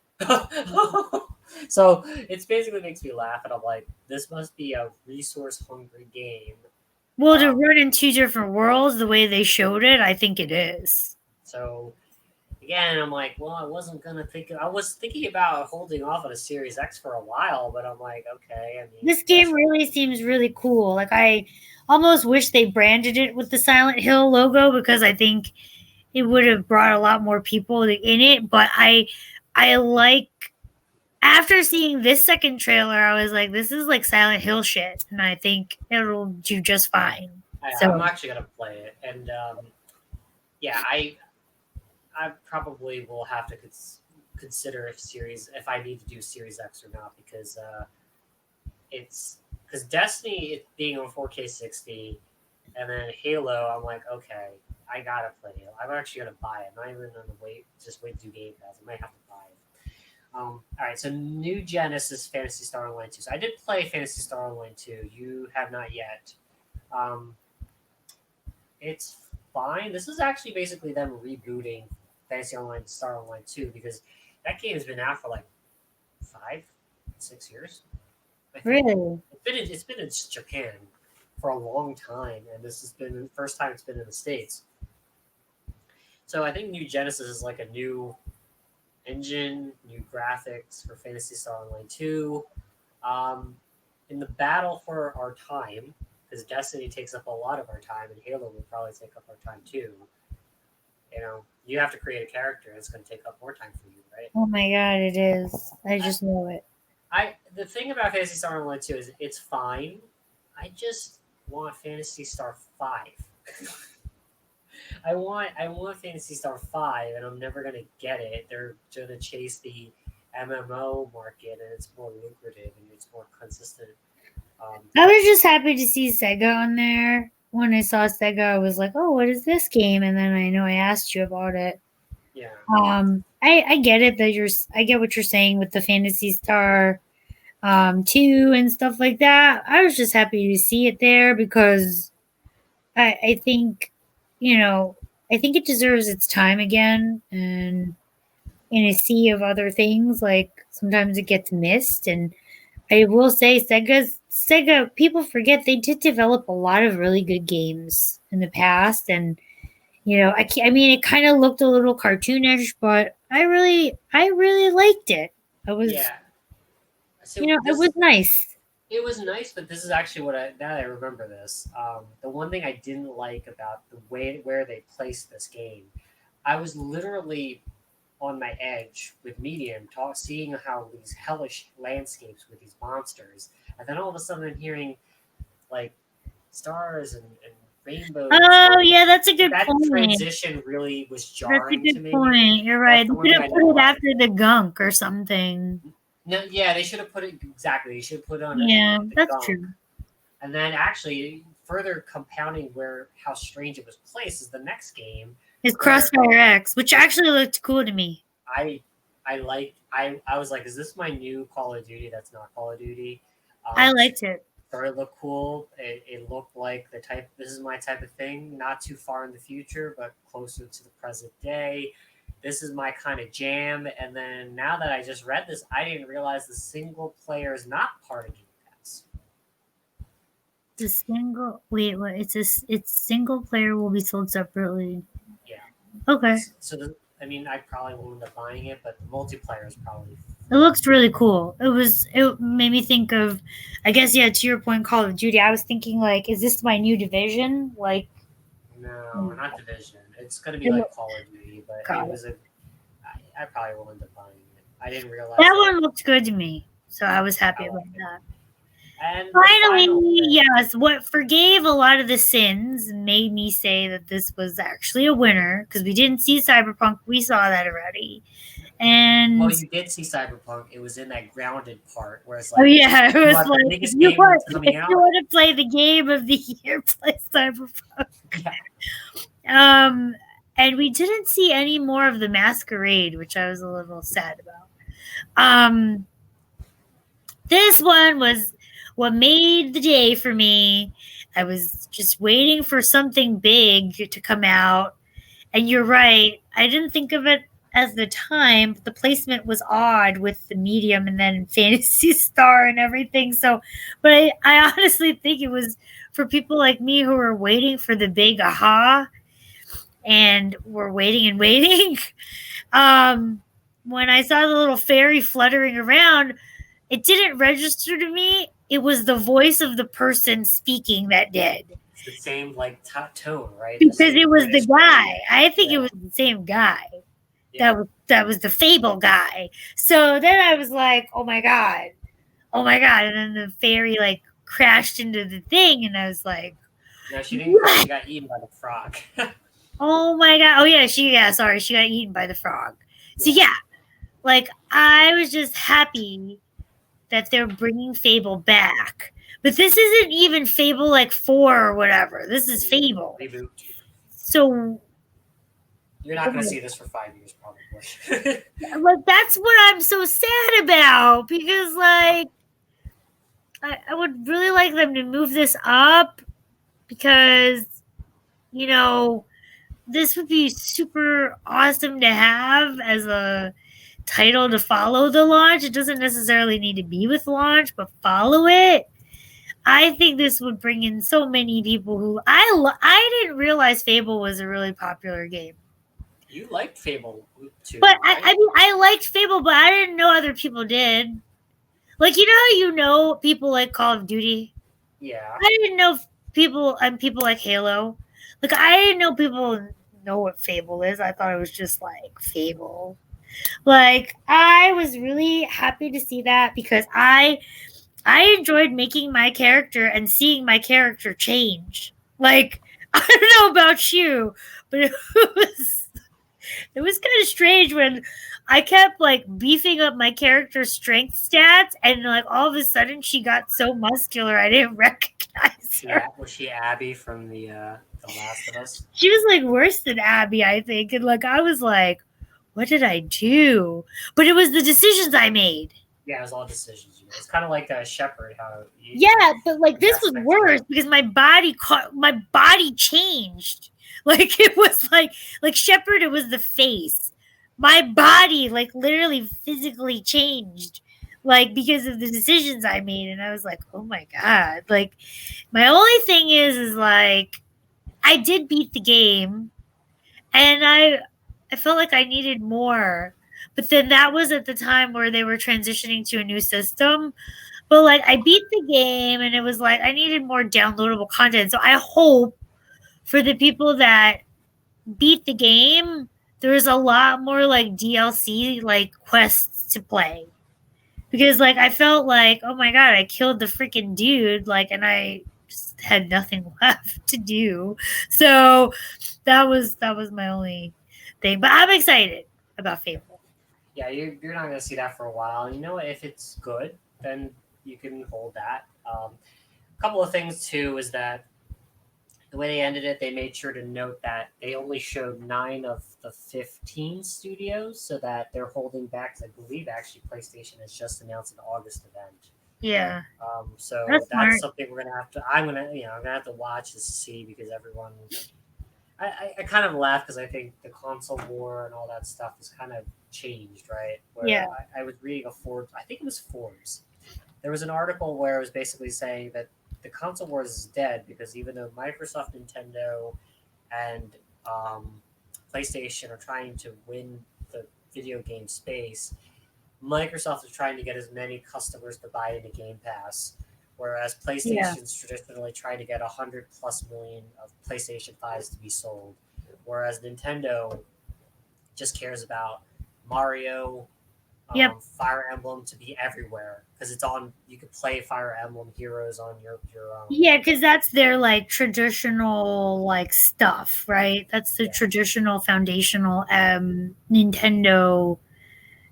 So it's basically makes me laugh. And I'm like, this must be a resource hungry game. Well, to Um, run in two different worlds the way they showed it, I think it is. so again, I'm like, well, I was thinking about holding off on a Series X for a while, but I'm like, okay, I mean, This game yes, really seems really cool. Like I almost wish they branded it with the Silent Hill logo because I think it would have brought a lot more people in it. But I like after seeing this second trailer, I was like, this is like Silent Hill shit, and I think it'll do just fine. I'm So actually gonna play it, and yeah, I probably will have to consider if I need to do Series X or not because it's because Destiny it being on 4K 60, and then Halo, I'm like, okay, I gotta play Halo. I'm actually gonna buy it. I'm not even gonna just wait to Game Pass. I might have to buy it. All right, so new Genesis Fantasy Star Online 2. So I did play Fantasy Star Online 2. You have not yet. Um, it's fine. This is actually basically them rebooting Fantasy Online Star Online 2 because that game has been out for like 5, 6 years. I think really, it's been in Japan for a long time, and this has been the first time it's been in the States. So I think New Genesis is like a new engine, new graphics for Fantasy Star Online 2. Um, in the battle for our time, because Destiny takes up a lot of our time, and Halo will probably take up our time too. You have to create a character, and it's going to take up more time for you, right? oh my god, it is. I I, just know it. the thing about Fantasy Star Online 2 is it's fine. I just want Fantasy Star 5. I want Fantasy Star 5, and I'm never gonna get it. They're gonna chase the MMO market, and it's more lucrative and it's more consistent. Um, I was just happy to see Sega on there. When I saw Sega, I was like, "Oh, what is this game?" And then I know I asked you about it. Yeah. I get it that I get what you're saying with the Fantasy Star 2 and stuff like that. I was just happy to see it there because I think, you know, I think it deserves its time again, and in a sea of other things, like sometimes it gets missed. And I will say Sega, people forget they did develop a lot of really good games in the past. And I mean, it kind of looked a little cartoonish, but I really liked it. I was, Yeah. So it was this nice. it was nice, but this is actually what I now that I remember this. The one thing I didn't like about the way where they placed this game, I was literally on my edge with Medium, seeing how these hellish landscapes with these monsters, and then all of a sudden I'm hearing like stars and rainbows. Oh Like yeah, that's a good that point. transition really was That's a jarring good to me. point. You're That's right. the They one could thing have I put didn't it like. after the gunk or something. No, yeah, they should have put it exactly. They should have put it on Yeah, the that's gunk, true. and then actually further compounding where how strange it was placed is the next game, It's where Crossfire X, which actually looked cool to me. I I was like, is this my new Call of Duty? That's not Call of Duty. I Um, liked it. It looked cool. It looked like the type. This is my type of thing. Not too far in the future, but closer to the present day. This is my kind of jam. And then now that I just read this, I didn't realize the single player is not part of Game Pass. The single wait, what? It's single player will be sold separately. Yeah. Okay. I mean, I probably won't end up buying it, but the multiplayer is probably It free. looks really cool. It made me think of, I guess, yeah, to your point, Call of Duty. I was thinking like, is this my new division? Like, No, not Division. It's going to be it like look- Call of Duty, but it got it. was a. I probably will end up buying it. I didn't realize That that. one looked good to me, so I was happy I about like it. that. And the Finally, final thing. yes, what forgave a lot of the sins made me say that this was actually a winner because we didn't see Cyberpunk. We saw that already. Well, And you did see Cyberpunk. It was in that grounded part where it's oh like, yeah, it was what, the like biggest game that's coming if you out? want to play the game of the year, play Cyberpunk. Yeah. Um, and we didn't see any more of the masquerade, which I was a little sad about. Um, this one was what made the day for me. I was just waiting for something big to come out. And you're right. I didn't think of it as the time. But the placement was odd with the medium and then Fantasy Star and everything. So, but I honestly think it was for people like me who were waiting for the big aha and were waiting and waiting. Um, when I saw the little fairy fluttering around, it didn't register to me. It was the voice of the person speaking that did. It's the same like tone, right? The Because same it was the British tone. guy. I think it Yeah. was the same guy. Yeah. That was the Fable guy. So then I was like, oh my god, oh my god! And then the fairy like crashed into the thing, and I was like, No, she didn't crash. what? She got eaten by the frog. Oh my god! Oh yeah, sorry, she got eaten by the frog. So Yeah. yeah, like I was just happy that they're bringing Fable back. But this isn't even Fable like 4 or whatever. This is Fable. Reboot. So You're not going to see this for 5 years, probably. like that's what I'm so sad about because like I would really like them to move this up because you know this would be super awesome to have as a title to follow the launch. It doesn't necessarily need to be with launch, but follow it. I think this would bring in so many people who I didn't realize Fable was a really popular game. You liked Fable 2, But right? I mean, I liked Fable, but I didn't know other people did. Like, you know people like Call of Duty? Yeah. I didn't know people like Halo. Like, I didn't know people know what Fable is. I thought it was just like Fable. Like, I was really happy to see that because I enjoyed making my character and seeing my character change. Like, I don't know about you, but it was kind of strange when I kept like beefing up my character's strength stats, and like all of a sudden she got so muscular I didn't recognize her. Was she Abby from the Last of Us? She was like worse than Abby, I think, and like I was like, what did I do? But it was the decisions I made. Yeah, it was all decisions. You know. It's kind of like a shepherd. How Yeah, but like the this was aspect worse because my body changed. Like it was like Shepard, it was the face. My body like literally physically changed. Like because of the decisions I made. And I was like, oh my God. Like my only thing is like I did beat the game and I felt like I needed more. But then that was at the time where they were transitioning to a new system. But like I beat the game and it was like I needed more downloadable content. So I hope for the people that beat the game, there's a lot more like DLC like quests to play. Because like I felt like, oh my God, I killed the freaking dude, like and I just had nothing left to do. So that was my only thing. But I'm excited about Fable. Yeah, you're not gonna see that for a while. You know what? If it's good, then you can hold that. A couple of things too is that the way they ended it, they made sure to note that they only showed 9 of the 15 studios, so that they're holding back. 'Cause I believe actually PlayStation has just announced an August event. Yeah. So That's that's smart. something we're gonna have to. I'm gonna have to watch this to see because everyone. I kind of laugh because I think the console war and all that stuff has kind of changed, right? Yeah. Where I was reading a Forbes, I think it was Forbes. There was an article where it was basically saying that the console wars is dead because even though Microsoft, Nintendo, and PlayStation are trying to win the video game space, Microsoft is trying to get as many customers to buy into Game Pass, whereas Yeah. PlayStation's traditionally trying to get 100+ million of PlayStation 5s to be sold, whereas Nintendo just cares about Mario, Yep. Fire Emblem to be everywhere because it's on. You could play Fire Emblem Heroes on your Yeah, because that's their like traditional like stuff, right? That's the yeah. traditional foundational Nintendo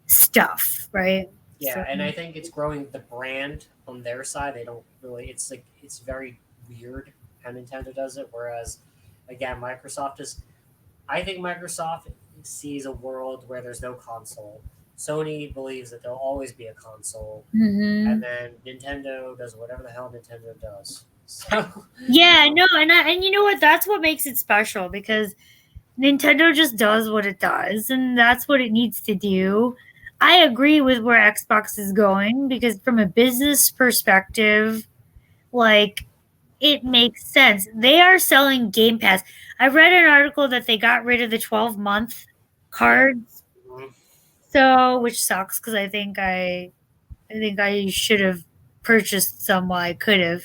stuff, right? Yeah, So and I think it's growing the brand on their side. They don't really. It's like it's very weird how Nintendo does it. Whereas, again, Microsoft is. I think Microsoft sees a world where there's no console. Sony believes that there'll always be a console, and mhm. then Nintendo does whatever the hell Nintendo does. So, Yeah, um, no, and you know what? That's what makes it special because Nintendo just does what it does, and that's what it needs to do. I agree with where Xbox is going because from a business perspective, like it makes sense. They are selling Game Pass. I read an article that they got rid of the 12-month yeah, cards. mhm, So, which sucks because I think I should have purchased some while I could have.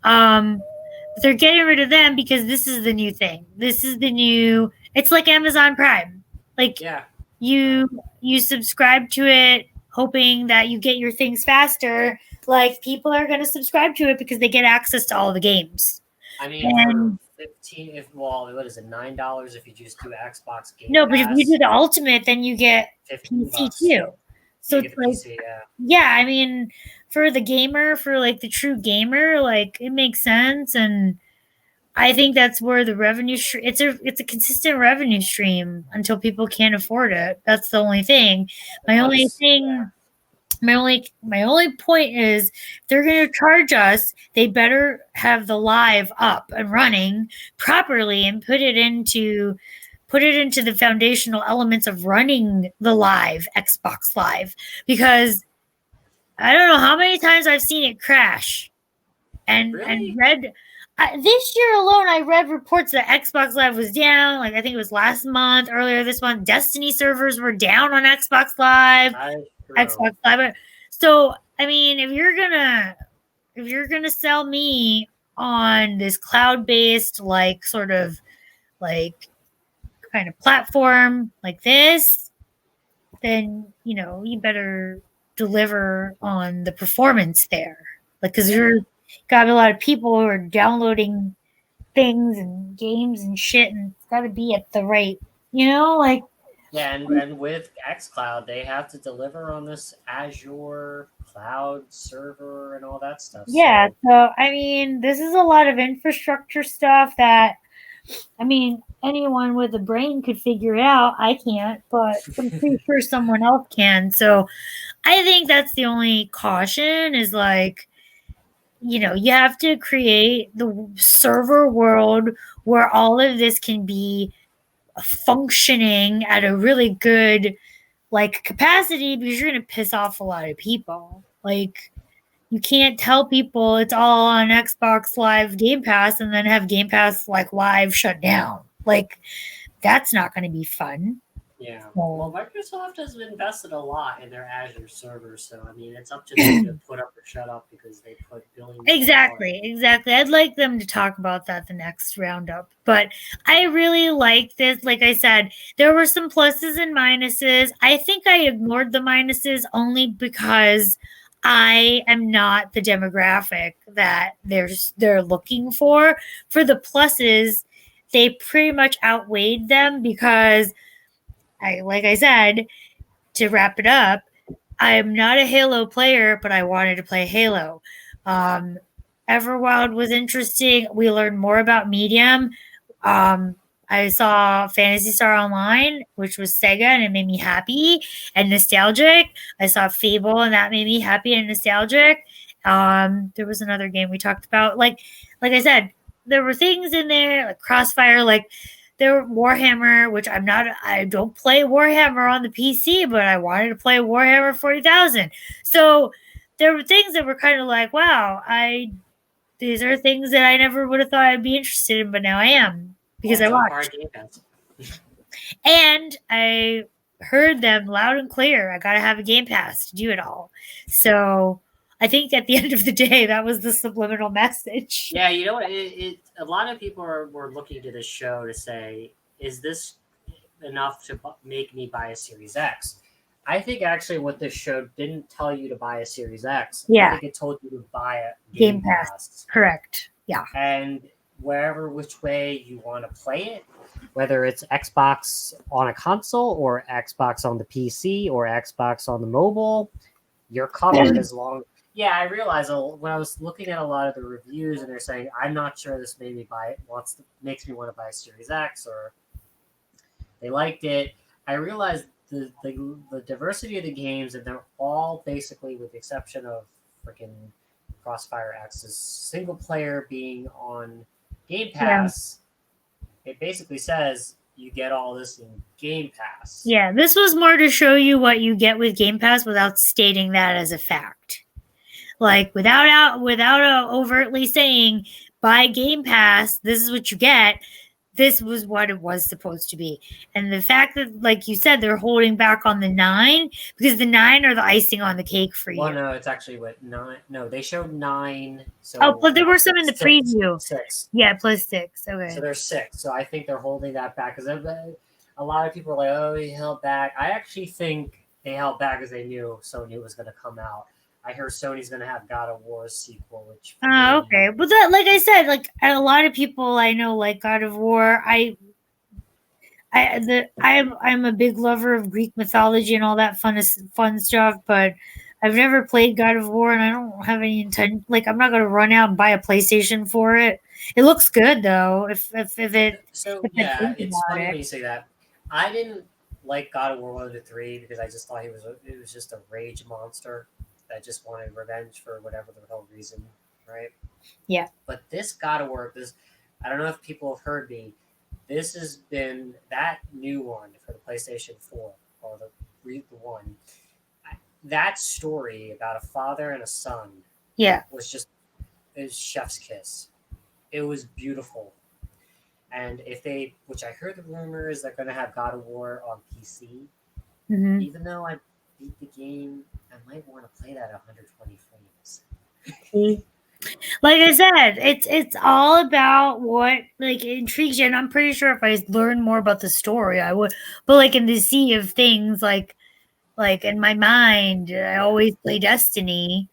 But they're getting rid of them because this is the new thing. This is the new. It's like Amazon Prime. Like yeah. you you subscribe to it hoping that you get your things faster. Like people are going to subscribe to it because they get access to all the games. I mean, for And 15, if well, what is it, $9 if you just do Xbox Game no, but if you do Pass, the ultimate, then you get 15 PC bucks. too. So You get it's the like, PC. Yeah, yeah, I mean, for the gamer, for like the true gamer, like it makes sense, and I think that's where the revenue it's a consistent revenue stream until people can't afford it. That's the only thing. My only once yeah. thing my only point is if they're going to charge us, they better have the live up and running properly and put it into the foundational elements of running the live Xbox Live because I don't know how many times I've seen it crash and Really? read this year alone. I read reports that Xbox Live was down. Like I think it was last month, earlier this month. Destiny servers were down on Xbox Live. That is true. Xbox Live. So I mean, if you're gonna sell me on this cloud based like sort of like kind of platform like this, then you better deliver on the performance there. Like, because Yeah. you're got a lot of people who are downloading things and games and shit, and it's got to be at the rate, like Yeah, and with xCloud, they have to deliver on this Azure cloud server and all that stuff. yeah. So So I mean, this is a lot of infrastructure stuff that I mean, anyone with a brain could figure it out. I can't, but I'm pretty sure someone else can. So I think that's the only caution is like, you have to create the server world where all of this can be functioning at a really good like capacity because you're going to piss off a lot of people. Like you can't tell people it's all on Xbox Live Game Pass and then have Game Pass like live shut down. Like that's not going to be fun. Yeah. So, Well, Microsoft has invested a lot in their Azure servers, so I mean, it's up to them to put up or shut up because they put billions of dollars. exactly. I'd like them to talk about that the next roundup. But I really like this. Like I said, there were some pluses and minuses. I think I ignored the minuses only because I am not the demographic that they're looking for. For the pluses, they pretty much outweighed them because like I said, to wrap it up, I am not a Halo player, but I wanted to play Halo. Um, Everwild was interesting. We learned more about Medium. I saw Fantasy Star Online, which was Sega, and it made me happy and nostalgic. I saw Fable, and that made me happy and nostalgic. There was another game we talked about. Like I said, there were things in there like Crossfire, like there were Warhammer, which I don't play Warhammer on the PC, but I wanted to play Warhammer 40,000. So there were things that were kind of like, wow, these are things that I never would have thought I'd be interested in, but now I am because I Jump hard watched. Game Pass. And I heard them loud and clear. I got to have a Game Pass to do it all. So I think at the end of the day, that was the subliminal message. Yeah, you know what? A lot of people were looking to this show to say, is this enough to make me buy a Series X? I think actually what this show didn't tell you to buy a Series X. I Yeah. think it told you to buy a Game Game Pass. Pass. Correct. Yeah. And which way you want to play it, whether it's Xbox on a console or Xbox on the PC or Xbox on the mobile, you're covered as long. Yeah, I realized when I was looking at a lot of the reviews and they're saying, I'm not sure this made me makes me want to buy a Series X or they liked it. I realized the diversity of the games and they're all basically, with the exception of freaking Crossfire X's single player being on Game Pass, it basically says you get all this in Game Pass. Yeah, this was more to show you what you get with Game Pass without stating that as a fact. Like without overtly saying buy Game Pass, this is what you get. This was what it was supposed to be. And the fact that, like you said, they're holding back on the 9 because the 9 are the icing on the cake for you. Well, no, it's actually what 9. No, they showed 9. So but there were some in the preview. 6. Yeah, plus 6. Okay. So there's 6. So I think they're holding that back because a lot of people are like, "Oh, he held back." I actually think they held back because they knew Sony was going to come out. I heard Sony's going to have God of War sequel, which. Okay, but that, like I said, like a lot of people I know like God of War. I'm a big lover of Greek mythology and all that fun stuff, but I've never played God of War, and I don't have any intent. Like, I'm not going to run out and buy a PlayStation for it. It looks good though. If it. So if yeah, it's funny it. when you say that. I didn't like God of War 1 to 3 because I just thought it was just a rage monster that just wanted revenge for whatever the hell reason, right? Yeah. But this God of War, I don't know if people have heard me. This has been that new one for the PlayStation 4 or the one. That story about a father and a son. Yeah. Was chef's kiss. It was beautiful. And which I heard the rumor is they're going to have God of War on PC. Mm-hmm. Even though I beat the game, I might want to play that at 120 frames. Like I said, it's all about what like intrigues you, and I'm pretty sure if I learned more about the story, I would. But like in the sea of things, like in my mind, I always play Destiny.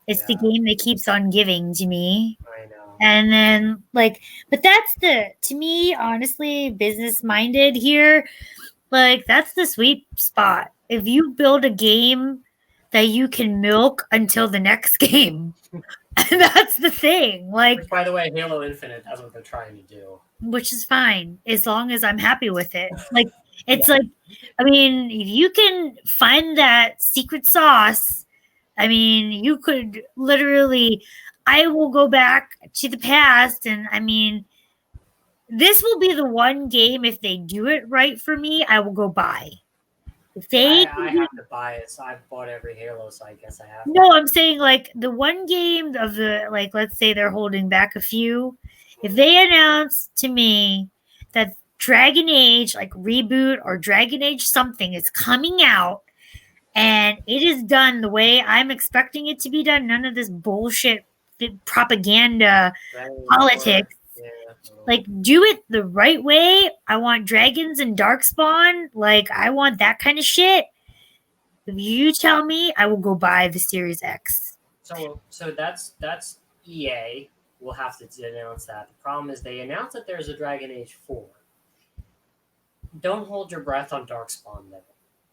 It's the game that keeps on giving to me. I know. And then but that's to me, honestly, business minded here. Like that's the sweet spot. If you build a game that you can milk until the next game, And that's the thing. Like, Which, by the way, Halo Infinite, that's what they're trying to do. which is fine as long as I'm happy with it. Like, it's Yeah. like, I mean, if you can find that secret sauce, I mean, you could literally, I will go back to the past, and I mean, this will be the one game, if they do it right for me, I will go buy. If they I have to buy it, so I've bought every Halo, so I guess I have to. No, I'm saying like the one game of the, like, let's say they're holding back a few. If they announce to me that Dragon Age, like reboot or Dragon Age something, is coming out and it is done the way I'm expecting it to be done, none of this bullshit propaganda politics. Yeah. Like, do it the right way. I want dragons and darkspawn. Like, I want that kind of shit. If you tell me, I will go buy the Series X. So that's EA will have to announce that. The problem is they announced that there's a Dragon Age 4. Don't hold your breath on Darkspawn though.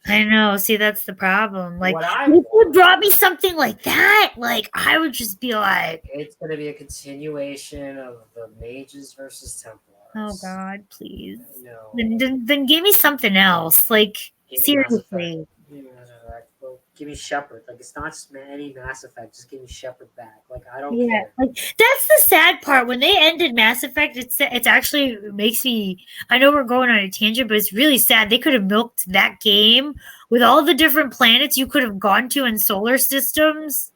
I know. See, that's the problem. Like, What I if you want, brought me something like that, like, I would just be like, it's going to be a continuation of the Mages versus Templars. oh God, please. No. Then give me something else. Like, Give me seriously. Give me Mass Effect. Well, give me Shepard. Like, it's not just any Mass Effect. Just give me Shepard back. Like, I don't Yeah, care. like that's the sad part. When they ended Mass Effect, it's actually makes me. I know we're going on a tangent, but it's really sad. They could have milked that game with all the different planets you could have gone to in solar systems.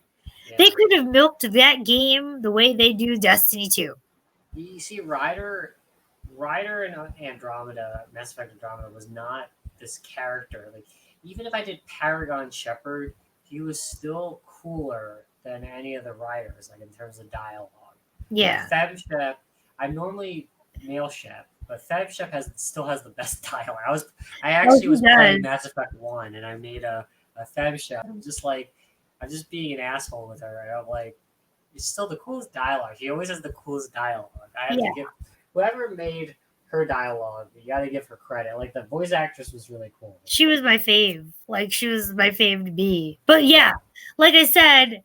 Yeah. They could have milked that game the way they do Destiny 2. You see, Ryder in Andromeda, Mass Effect Andromeda, was not this character. Like, even if I did Paragon Shepard, he was still cooler than any of the writers, like in terms of dialogue. Yeah. Like, Feb Shep, I'm normally male Shep, but Feb Shep still has the best dialogue. I actually was playing Mass Effect 1 and I made a Feb Shep. I'm just being an asshole with her. I'm like, it's still the coolest dialogue. She always has the coolest dialogue. I have to give whoever made her dialogue, you got to give her credit. Like, the voice actress was really cool. She was my fave. Like, she was my fave to be. But yeah, like I said,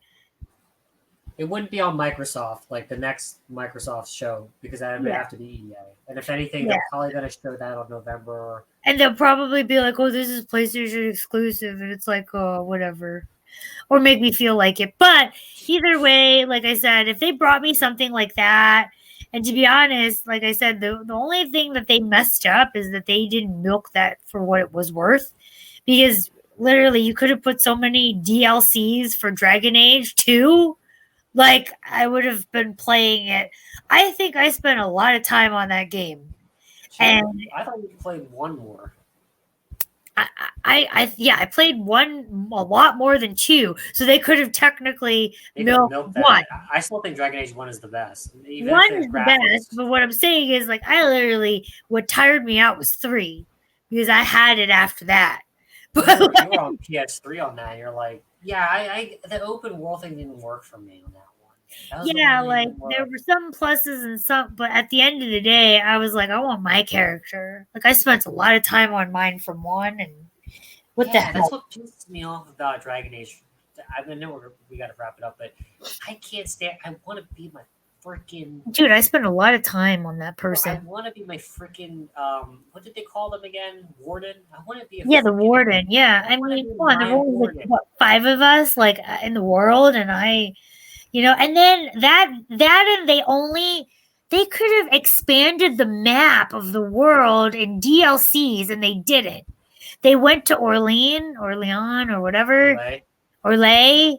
it wouldn't be on Microsoft, like the next Microsoft show, because that would have to be EA. And if anything, they're probably going to show that on November. And they'll probably be like, oh, this is PlayStation exclusive. And it's like, oh, whatever. Or make me feel like it. But either way, like I said, if they brought me something like that, and to be honest, like I said, the only thing that they messed up is that they didn't milk that for what it was worth. Because literally, you could have put so many DLCs for Dragon Age 2. Like, I would have been playing it. I think I spent a lot of time on that game. And I thought you played one more. I played one a lot more than 2, so they could have technically milked one. I still think Dragon Age 1 is the best. Even one is the best, but what I'm saying is, like, what tired me out was 3 because I had it after that. But you were on PS3 on that. You're like, yeah, the open world thing didn't work for me on that one. Yeah, like there were some pluses and some, but at the end of the day, I was like, I want my character. Like, I spent a lot of time on mine from 1, and what the hell? That's what pisses me off about Dragon Age. I know we got to wrap it up, but I can't stand. I want to be my freaking dude. I spent a lot of time on that person. I want to be my freaking what did they call them again? Warden. I want to be the warden. Yeah, I mean, come on, there were like, what, 5 of us, like, in the world, and I. And then that and they could have expanded the map of the world in DLCs, and they didn't. They went to Orlean or whatever, Orlais,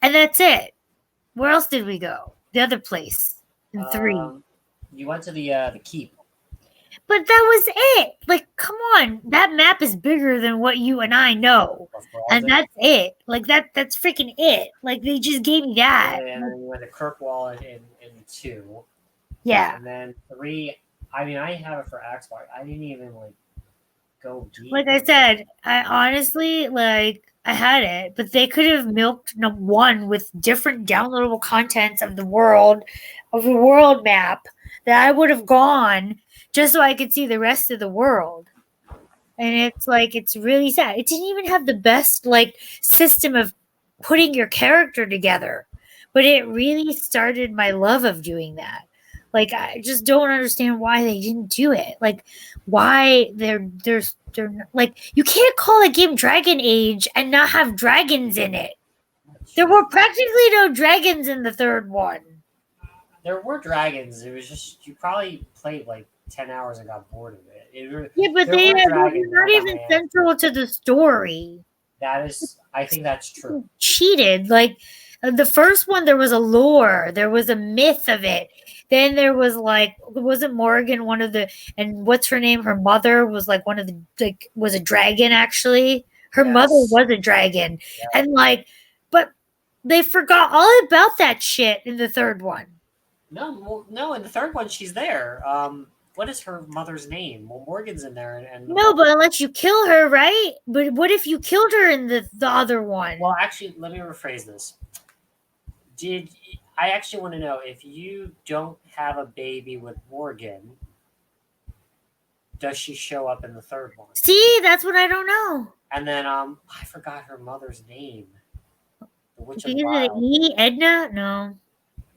and that's it. Where else did we go? The other place in 3. You went to the keep. But that was it. Like, come on. That map is bigger than what you and I know. And that's it. Like, that's freaking it. Like, they just gave me that. And then you went to Kirkwall in 2. Yeah. And then 3, I mean, I have it for Xbox. I didn't even, like, go deep. Like I said, I honestly, like, I had it. But they could have milked 1 with different downloadable contents of the world map that I would have gone just so I could see the rest of the world. And it's like, it's really sad. It didn't even have the best, like, system of putting your character together. but it really started my love of doing that. Like I just don't understand why they didn't do it. Like why they're like you can't call a game Dragon Age and not have dragons in it. There were practically no dragons in the third one. There were dragons. It was just you probably played like 10 hours and got bored of it. Yeah, but There were they're dragons. not I got even my ass central to the story. That is, I think that's true. Cheated. Like the first one, there was a lore, there was a myth of it. Then there was like, wasn't Morgan one of the, and what's her name? Her mother was like one of the, like, was a dragon actually. Her mother Yes. was a dragon. Yeah. And like, but they forgot all about that shit in the third one. No. In the third one, she's there. What is her mother's name? Well, Morgan's in there, and No, but unless you kill her, right? But what if you killed her in the other one? well, actually, let me rephrase this. I actually want to know if you don't have a baby with Morgan, does she show up in the third one? See, that's what I don't know. And then I forgot her mother's name. The Witch of Is it Wild. E? Edna? No.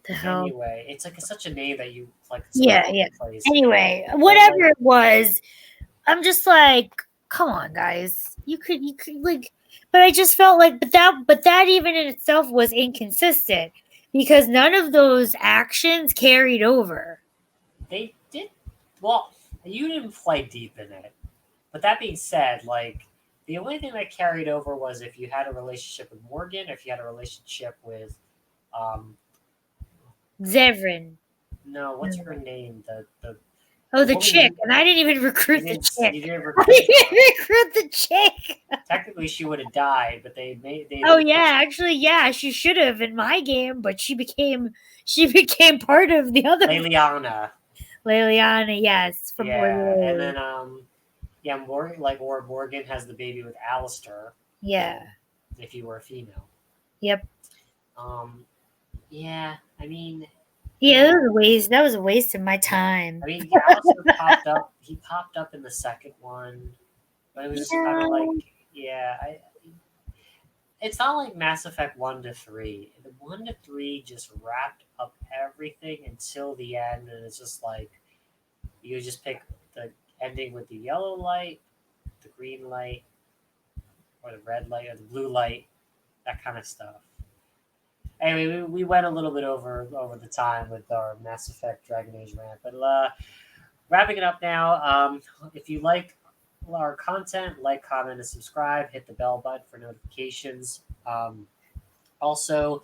The hell. Anyway, it's like such a name that you like. Yeah. Place. Anyway, whatever it was, I'm just like, come on, guys. You could like, but I just felt like, but that even in itself was inconsistent because none of those actions carried over. They did well. You didn't play deep in it, but that being said, like the only thing that carried over was if you had a relationship with Morgan, if you had a relationship with, Zevran. no, what's her name? Oh, the woman chick, who- and I didn't even recruit the chick. You didn't I recruit didn't her. recruit the chick. Technically, she would have died, but they. Oh yeah, actually, yeah, she should have in my game, but she became part of the other. Liliana. Liliana, yes, from And then Morgan, or Morgan has the baby with Alistair. Yeah. If you were a female. Yep. Yeah, I mean. Yeah, that was a waste of my time. I mean, Alistair popped up. He popped up in the second one, but it was just kind of like, it's not like Mass Effect 1 to 3. The 1 to 3 just wrapped up everything until the end, and it's just like you just pick the ending with the yellow light, the green light, or the red light, or the blue light, that kind of stuff. Anyway, we went a little bit over the time with our Mass Effect Dragon Age rant, but wrapping it up now. If you like our content, like, comment, and subscribe. Hit the bell button for notifications. Also,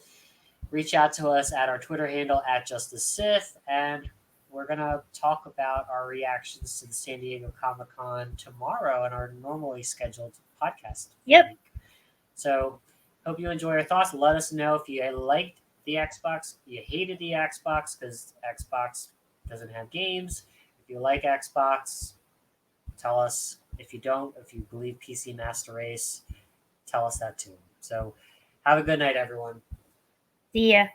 reach out to us at our Twitter handle at JusticeSith, and we're gonna talk about our reactions to the San Diego Comic-Con tomorrow in our normally scheduled podcast. Yep. So, hope you enjoy our thoughts. Let us know if you liked the Xbox, you hated the Xbox because Xbox doesn't have games. If you like Xbox, tell us. If you don't, if you believe PC Master Race, tell us that too. So, have a good night, everyone. See ya.